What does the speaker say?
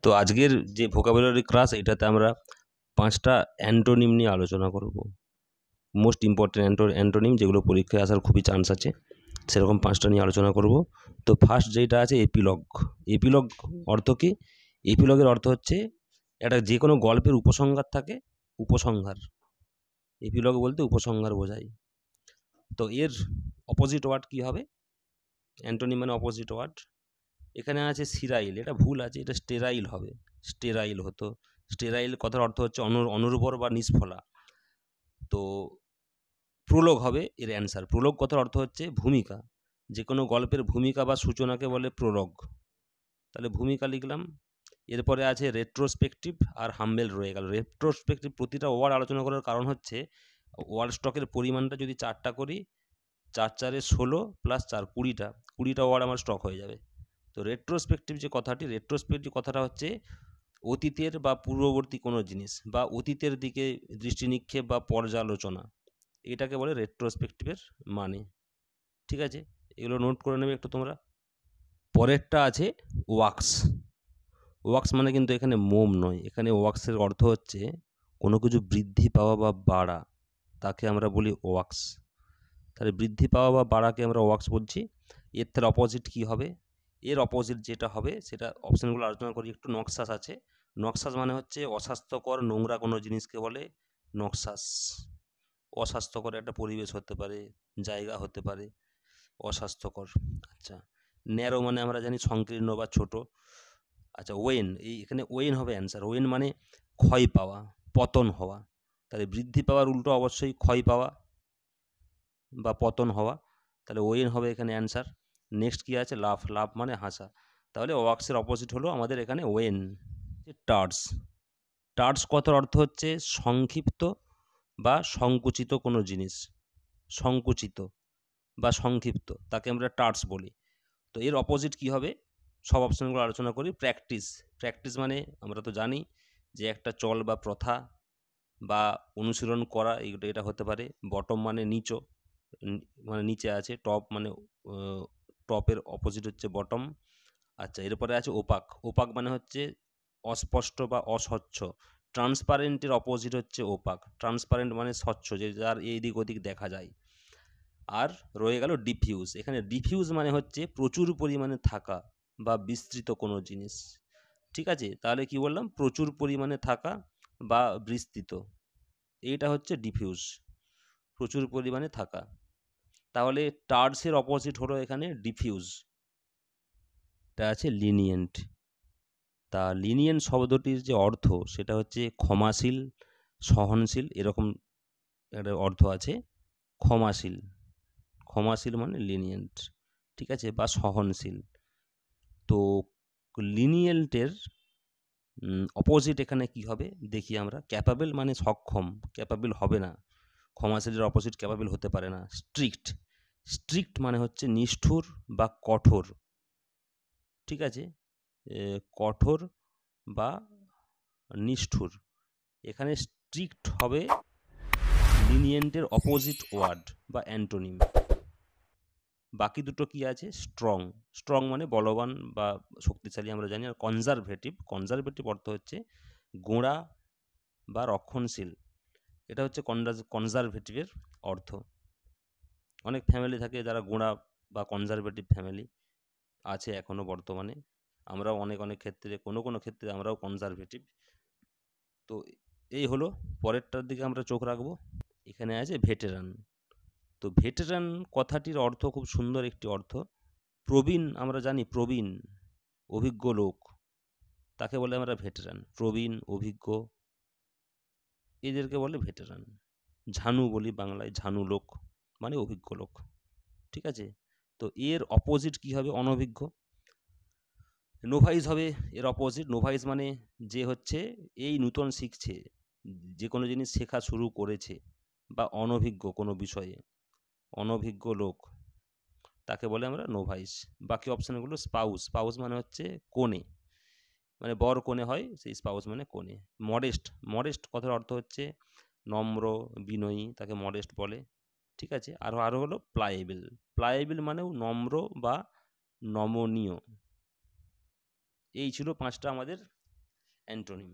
তো আজকের যে ভোকাবুলারি ক্লাস এটাতে আমরা 5টা অ্যান্টোনিম নিয়ে আলোচনা করব। মোস্ট ইম্পর্টেন্ট অ্যান্টোনিম যেগুলো পরীক্ষায় আসার খুবই চান্স আছে, সেরকম 5টা নিয়ে আলোচনা করব। তো ফার্স্ট যেটা আছে এপিলগ। এপিলগ অর্থ কি? এপিলগের অর্থ হচ্ছে একটা যে কোনো গল্পের উপসংহার থাকে, উপসংহার। এপিলগ বলতে উপসংহার বোঝায়। তো এর অপোজিট ওয়ার্ড কি হবে? অ্যান্টোনিম মানে অপোজিট ওয়ার্ড। এখানে আছে সিরাইল, এটা ভুল আছে, এটা স্টেরাইল হবে, স্টেরাইল হতো। স্টেরাইল কথার অর্থ হচ্ছে অনুর্বর বা নিষ্ফলা। তো প্রোলগ হবে এর অ্যান্সার। প্রোলগ কথার অর্থ হচ্ছে ভূমিকা, যে কোনো গল্পের ভূমিকা বা সূচনাকে বলে প্রোলগ। তাহলে ভূমিকা লিখলাম। এরপরে আছে রেট্রোস্পেকটিভ আর হাম্বেল রয়ে গেল। রেট্রোস্পেকটিভ প্রতিটা ওয়ার্ড আলোচনা করার কারণ হচ্ছে ওয়ার্ড স্টকের পরিমাণটা যদি 4টা করি, 4 4 16 প্লাস 4 20টা ওয়ার্ড আমার স্টক হয়ে যাবে। তো রেট্রোস্পেকটিভ যে কথাটি, রেট্রোস্পেকটিভ কথাটা হচ্ছে অতীতের বা পূর্ববর্তী কোনো জিনিস বা অতীতের দিকে দৃষ্টি নিক্ষেপ বা পর্যালোচনা, এটাকে বলে রেট্রোস্পেকটিভের মানে। ঠিক আছে, এগুলো নোট করে নেবে একটু তোমরা। পরেরটা আছে ওয়াক্স। ওয়াক্স মানে কিন্তু এখানে মোম নয়, এখানে ওয়াক্সের অর্থ হচ্ছে কোনো কিছু বৃদ্ধি পাওয়া বা বাড়া, তাকে আমরা বলি ওয়াক্স। তাহলে বৃদ্ধি পাওয়া বা বাড়াকে আমরা ওয়াক্স বলছি। এর তার অপোজিট কি হবে? এর অপোজিট যেটা হবে সেটা অপশানগুলো আলোচনা করি একটু। নক্সাস আছে। নক্সাস মানে হচ্ছে অস্বাস্থ্যকর নোংরা কোনো জিনিসকে বলে নক্সাস। অস্বাস্থ্যকর একটা পরিবেশ হতে পারে, জায়গা হতে পারে, অস্বাস্থ্যকর। আচ্ছা, ন্যারো মানে আমরা জানি সংকীর্ণ বা ছোট। আচ্ছা, ওয়েন, এই এখানে ওয়েন হবে অ্যান্সার। ওয়েন মানে ক্ষয় পাওয়া, পতন হওয়া। তাহলে বৃদ্ধি পাওয়ার উল্টো অবশ্যই ক্ষয় পাওয়া বা পতন হওয়া। তাহলে ওয়েন হবে এখানে অ্যান্সার। নেক্সট কি আছে? লাফ। লাফ মানে হাসা। তাহলে ওয়াক্সের অপোজিট হলো আমাদের এখানে ওয়েন। টার্স। টার্স কথার অর্থ হচ্ছে সংক্ষিপ্ত বা সংকুচিত কোনো জিনিস। সংকুচিত বা সংক্ষিপ্ত, তাকে আমরা টার্স বলি। তো এর অপোজিট কি হবে? সব অপশানগুলো আলোচনা করি। প্র্যাকটিস। প্র্যাকটিস মানে আমরা তো জানি যে একটা চল বা প্রথা বা অনুশীলন করা, এটা হতে পারে। বটম মানে নিচো, মানে নিচে আছে। টপ মানে টপের অপোজিট হচ্ছে বটম। আচ্ছা, এরপরে আছে ওপাক। ওপাক মানে হচ্ছে অস্পষ্ট বা অস্বচ্ছ। ট্রান্সপারেন্টের অপোজিট হচ্ছে ওপাক। ট্রান্সপারেন্ট মানে স্বচ্ছ, যে যার এইদিক ওদিক দেখা যায়। আর রয়ে গেল ডিফিউজ। এখানে ডিফিউজ মানে হচ্ছে প্রচুর পরিমাণে থাকা বা বিস্তৃত কোনো জিনিস। ঠিক আছে, তাহলে কি বললাম? প্রচুর পরিমাণে থাকা বা বিস্তৃত, এইটা হচ্ছে ডিফিউজ, প্রচুর পরিমাণে থাকা। তাহলে টার্সের অপোজিট হলো এখানে ডিফিউজ। এটা আছে লিনিয়েন্ট। তা লিনিয়েন্ট শব্দটির যে অর্থ সেটা হচ্ছে ক্ষমাশীল, সহনশীল, এরকম একটা অর্থ আছে। ক্ষমাশীল, ক্ষমাশীল মানে লিনিয়েন্ট, ঠিক আছে, বা সহনশীল। তো লিনিয়েন্টের অপোজিট এখানে কি হবে দেখি আমরা। ক্যাপাবেল মানে সক্ষম, ক্যাপাবেল হবে না। ক্ষমাশীলের অপোজিট ক্যাপাবেল হতে পারে না। স্ট্রিক্ট। স্ট্রিক্ট মানে হচ্ছে নিষ্ঠুর বা কঠোর। ঠিক আছে, কঠোর বা নিষ্ঠুর। এখানে স্ট্রিক্ট হবে লিনিয়েন্টের অপোজিট ওয়ার্ড বা অ্যান্টোনিম। বাকি দুটো কি আছে? স্ট্রং। স্ট্রং মানে বলবান বা শক্তিশালী, আমরা জানি। আর কনজারভেটিভ, কনজারভেটিভ অর্থ হচ্ছে গোঁড়া বা রক্ষণশীল। এটা হচ্ছে কনজারভেটিভের অর্থ। অনেক ফ্যামিলি থাকে যারা গোঁড়া বা কনজারভেটিভ ফ্যামিলি আছে এখনও বর্তমানে। আমরাও অনেক ক্ষেত্রে, কোনো ক্ষেত্রে আমরাও কনজারভেটিভ। তো এই হলো। পরেরটার দিকে আমরা চোখ রাখবো। এখানে আছে ভেটেরান। তো ভেটেরান কথাটির অর্থ খুব সুন্দর একটি অর্থ। প্রবীণ, আমরা জানি প্রবীণ, অভিজ্ঞ লোক, তাকে বলে আমরা ভেটেরান। প্রবীণ, অভিজ্ঞ, এদেরকে বলে ভেটেরান। ঝানু বলি বাংলায়, ঝানু লোক মানে অভিজ্ঞ লোক। ঠিক আছে, তো এর অপোজিট কি হবে? অনভিজ্ঞ। নোভাইস হবে এর অপোজিট। নোভাইস মানে যে হচ্ছে এই নূতন শিখছে, যে কোনো জিনিস শেখা শুরু করেছে, বা অনভিজ্ঞ কোনো বিষয়ে, অনভিজ্ঞ লোক, তাকে বলে আমরা নোভাইস। বাকি অপশানগুলো স্পাউস। স্পাউস মানে হচ্ছে কোণে, মানে বর কোণে হয়, সেই স্পাউস মানে কোণে। মডেস্ট। মডেস্ট কথার অর্থ হচ্ছে নম্র, বিনয়ী, তাকে মডেস্ট বলে। ঠিক আছে, আরও হলো প্লায়েবেল। প্লায়েবেল মানেও নম্র বা নমনীয়। এই ছিল 5টা আমাদের অ্যান্টোনিম।